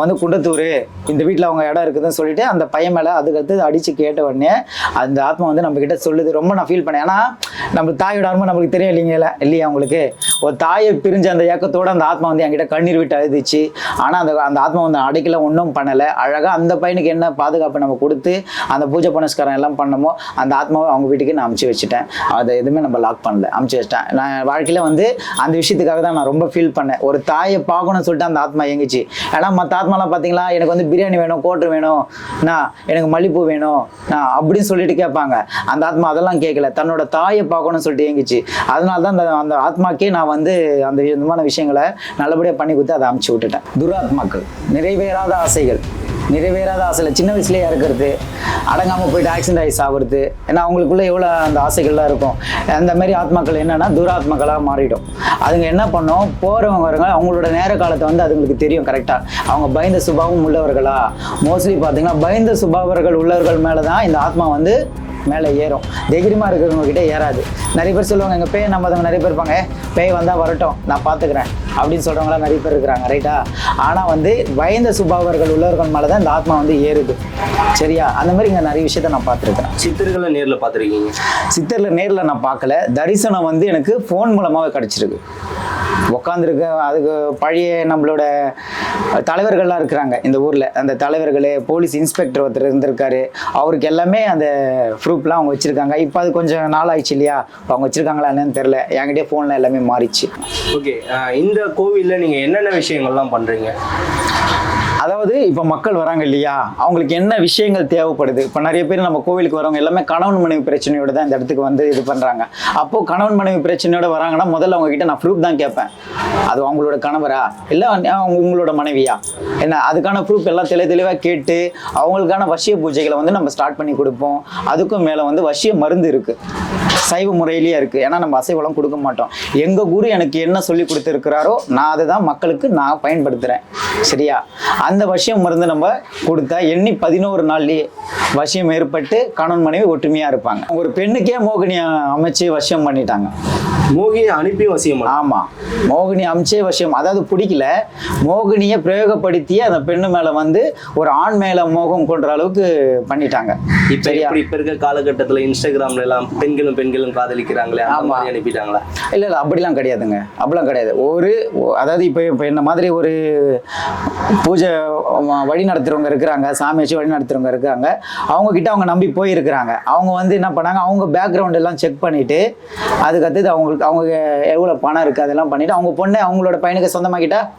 நான் வந்து குண்டத்தூர் இந்த வீட்டில் அவங்க இடம் இருக்குதுன்னு சொல்லிட்டு அந்த பையன் மேலே அதுக்கடுத்து அடித்து கேட்ட உடனே அந்த ஆத்மா வந்து நம்ம கிட்ட சொல்லுது. ரொம்ப நான் ஃபீல் பண்ணேன். ஏன்னா நம்ம தாயோட ஆத்மா நம்மளுக்கு தெரியும் இல்லையா உங்களுக்கு ஒரு தாயை பிரிஞ்ச அந்த ஏக்கத்தோடு அந்த ஆத்மா வந்து என்கிட்ட கண்ணீர் விட்டு அழுதுச்சு. ஆனால் அந்த ஆத்மா வந்து அடைக்கல, ஒன்றும் பண்ணலை. அழகாக அந்த பையனுக்கு என்ன பாதுகாப்பு நம்ம கொடுத்து அந்த பூஜை புனஸ்காரம் எல்லாம் பண்ணமோ அந்த ஆத்மாவை அவங்க வீட்டுக்கு நான் அமுச்சு வச்சுட்டேன். அதை எதுவுமே நம்ம லாக் பண்ணல, அமுச்சு வச்சிட்டேன். நான் வாழ்க்கையில் வந்து அந்த விஷயத்துக்காக தான் நான் ரொம்ப ஃபீல் பண்ணேன். ஒரு தாயை பார்க்கணும்னு சொல்லிட்டு அந்த ஆத்மா இயங்குச்சு. ஏன்னா மற்ற ஆத்மாலாம் பார்த்தீங்களா, எனக்கு வந்து பிரியாணி வேணும், கோட்ரு வேணும், எனக்கு மல்லிப்பூ வேணும் அப்படின்னு சொல்லிட்டு கேட்பாங்க. அந்த ஆத்மா அதெல்லாம் கேட்கல, தன்னோட தாயை பார்க்கணும்னு சொல்லிட்டு இயங்குச்சு. அதனால தான் அந்த ஆத்மாக்கே நான் வந்து அந்த விதமான விஷயங்களை நல்லபடியாக பண்ணி கொடுத்து அதை அமுச்சு விட்டுட்டேன். துராத்மாக்கள், நிறைவேறாத ஆசைகள், நிறைவேறாத ஆசையில் சின்ன வயசுலேயே இறக்குறது, அடங்காமல் போயிட்டு ஆக்சிடென்ட் ஆகி சாப்பிடுறது. ஏன்னா அவங்களுக்குள்ளே எவ்வளோ அந்த ஆசைகள்லாம் இருக்கும். அந்த மாதிரி ஆத்மாக்கள் என்னென்னா துராத்மாக்களாக மாறிடும். அதுங்க என்ன பண்ணோம், போகிறவங்க வரவங்க அவங்களோட நேர காலத்தை வந்து அதுங்களுக்கு தெரியும் கரெக்டாக. அவங்க பயந்த சுபாவம் உள்ளவர்களா, மோஸ்ட்லி பார்த்தீங்கன்னா பயந்த சுபாவர்கள் உள்ளவர்கள் மேலே தான் இந்த ஆத்மா வந்து மேலே ஏறும். தைரியமாக இருக்கிறவங்க கிட்டே ஏறாது. நிறைய பேர் சொல்லுவாங்க, எங்கள் பேய் நம்பாதவங்க நிறைய பேர் இருப்பாங்க, பேய் வந்தால் வரட்டும் நான் பார்த்துக்கிறேன் அப்படின்னு சொல்கிறவங்களாம் நிறைய பேர் இருக்கிறாங்க, ரைட்டா? ஆனால் வந்து பயந்த சுபாவர்கள் உள்ளவர்கள் மேலே தான் இந்த ஆத்மா வந்து ஏறுது, சரியா? அந்த மாதிரி இங்கே நிறைய விஷயத்த நான் பார்த்துருக்கிறேன். சித்தர்களை நேரில் பார்த்துருக்கீங்க? சித்தரில் நேரில் நான் பார்க்கல. தரிசனம் வந்து எனக்கு ஃபோன் மூலமாகவே கிடச்சிருக்கு. உட்காந்துருக்கு அதுக்கு பழைய நம்மளோட தலைவர்கள்லாம் இருக்கிறாங்க இந்த ஊரில். அந்த தலைவர்கள், போலீஸ் இன்ஸ்பெக்டர் ஒருத்தர் இருந்திருக்காரு, அவருக்கு எல்லாமே அந்த ப்ரூஃப்லாம் அவங்க வச்சுருக்காங்க. இப்போ அது கொஞ்சம் நாள் ஆயிடுச்சு இல்லையா, இப்போ அவங்க வச்சுருக்காங்களா என்னன்னு தெரில. என்கிட்டயே ஃபோனில் எல்லாமே மாறிச்சு. ஓகே, இந்த கோவிலில் நீங்கள் என்னென்ன விஷயங்கள்லாம் பண்ணுறீங்க? அதாவது இப்போ மக்கள் வராங்க இல்லையா, அவங்களுக்கு என்ன விஷயங்கள் தேவைப்படுது. இப்போ நிறைய பேர் நம்ம கோவிலுக்கு வரவங்க எல்லாமே கணவன் மனைவி பிரச்சனையோட தான் இந்த இடத்துக்கு வந்து இது பண்ணுறாங்க. அப்போது கணவன் மனைவி பிரச்சனையோட வராங்கன்னா முதல்ல அவங்ககிட்ட நான் ப்ரூஃப் தான் கேட்பேன். அது அவங்களோட கணவரா இல்லை உங்களோட மனைவியா என்ன, அதுக்கான ப்ரூஃப் எல்லாம் தெளிவாக கேட்டு அவங்களுக்கான வசிய பூஜைகளை வந்து நம்ம ஸ்டார்ட் பண்ணி கொடுப்போம். அதுக்கும் மேலே வந்து வசிய மருந்து இருக்குது, சைவ முறையிலேயே இருக்குது. ஏன்னா நம்ம அசைவெல்லாம் கொடுக்க மாட்டோம். எங்கள் குரு எனக்கு என்ன சொல்லி கொடுத்துருக்கிறாரோ நான் அதை தான் மக்களுக்கு நான் பயன்படுத்துகிறேன், சரியா? அந்த வசியம் மருந்து நம்ம கொடுத்தா எண்ணி 11 நாள்லேயே வசியம் ஏற்பட்டு கணவன் மனைவி ஒற்றுமையாக இருப்பாங்க. ஒரு பெண்ணுக்கே மோகினியை அமைச்சு வசியம் பண்ணிட்டாங்க. மோகினியை அனுப்பி வசியம்? ஆமாம், மோகினி அமைச்சே வசியம். அதாவது பிடிக்கல, மோகினியை பிரயோகப்படுத்திய அந்த பெண்ணு மேலே வந்து ஒரு ஆண் மேலே மோகம் கொண்ட அளவுக்கு பண்ணிட்டாங்க. இப்போ இப்போ இருக்க காலகட்டத்தில் இன்ஸ்டாகிராம்ல எல்லாம் பெண்களும் காதலிக்கிறாங்களே, ஆமாம், அனுப்பிட்டாங்களா? இல்லை அப்படிலாம் கிடையாதுங்க, அப்படிலாம் கிடையாது. அதாவது இப்போ என்ன மாதிரி ஒரு பூஜை வழி நடத்துகிறவங்க இருக்கிறாங்க, சாமி வச்சு வழி நடத்துகிறவங்க இருக்காங்க. அவங்கக்கிட்ட அவங்க நம்பி போயிருக்கிறாங்க. அவங்க வந்து என்ன பண்ணாங்க, அவங்க பேக்ரவுண்ட் எல்லாம் செக் பண்ணிவிட்டு அதுக்கடுத்தது அவங்க எவ்வளோ பணம் இருக்குது அதெல்லாம் பண்ணிவிட்டு அவங்க பொண்ணை அவங்களோட பையனுக்கு சொந்தமாக்கிட்டா